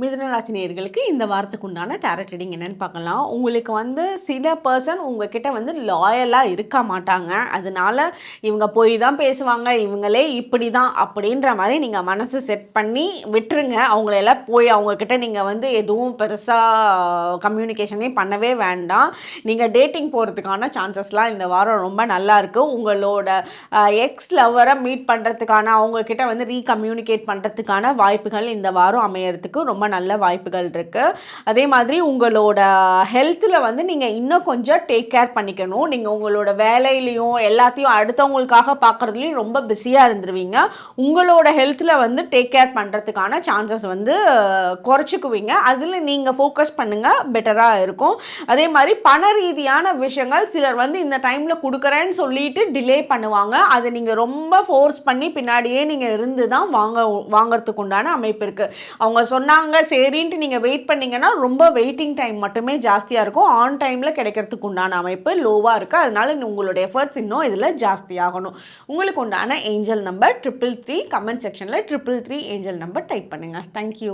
மிதுன ராசி நேயர்களுக்கு இந்த வாரத்துக்கு உண்டான டாரட் ரீடிங் என்னன்னு பார்க்கலாம். உங்களுக்கு வந்து சில பர்சன் உங்ககிட்ட வந்து லாயலாக இருக்க மாட்டாங்க. அதனால இவங்க போய் தான் பேசுவாங்க, இவங்களே இப்படி தான் அப்படின்ற மாதிரி நீங்கள் மனசு செட் பண்ணி விட்டுருங்க. அவங்களெல்லாம் போய் அவங்கக்கிட்ட நீங்கள் வந்து எதுவும் பெருசாக கம்யூனிகேஷனே பண்ணவே வேண்டாம். நீங்கள் டேட்டிங் போகிறதுக்கான சான்சஸ்லாம் இந்த வாரம் ரொம்ப நல்லா இருக்குது. உங்களோட எக்ஸ் லவ்வரை மீட் பண்ணுறதுக்கான அவங்கக்கிட்ட வந்து ரீகம்யூனிகேட் பண்ணுறதுக்கான வாய்ப்புகள் இந்த வாரம் அமையறதுக்கு ரொம்ப நல்ல வாய்ப்புகள் இருக்குது. அதே மாதிரி உங்களோட ஹெல்த்தில் வந்து நீங்கள் இன்னும் கொஞ்சம் டேக் கேர் பண்ணிக்கணும். நீங்கள் உங்களோட வேலையிலையும் எல்லாத்தையும் அடுத்தவங்களுக்காக பார்க்குறதுலையும் ரொம்ப பிஸியாக இருந்துருவீங்க. உங்களோட ஹெல்த்தில் வந்து டேக் கேர் பண்ணுறதுக்கான சான்சஸ் வந்து குறைச்சிக்குவீங்க. அதில் நீங்கள் ஃபோக்கஸ் பண்ணுங்கள், பெட்டராக இருக்கும். அதே மாதிரி பண ரீதியான விஷயங்கள் சிலர் வந்து இந்த டைமில் கொடுக்குறேன்னு சொல்லிட்டு டிலே பண்ணுவாங்க. அதை நீங்கள் ரொம்ப ஃபோர்ஸ் பண்ணி பின்னாடியே நீங்கள் இருந்து தான் வாங்கிறதுக்கு உண்டான அமைப்பு இருக்குது. அவங்க சொன்னாங்க சரின்ட்டு நீங்கள் வெயிட் பண்ணிங்கன்னா ரொம்ப வெயிட்டிங் டைம் மட்டுமே ஜாஸ்தியாக இருக்கும். ஆன் டைமில் கிடைக்கிறதுக்கு உண்டான அமைப்பு லோவாக இருக்குது. அதனால உங்களுடைய எஃபர்ட்ஸ் இன்னும் இதில் ஜாஸ்தியாகணும். உங்களுக்கு உண்டான ஏஞ்சல் நம்பர் 333. கமெண்ட் செக்ஷனில் 333 ஏஞ்சல் நம்பர் டைப் பண்ணுங்கள். தேங்க்யூ.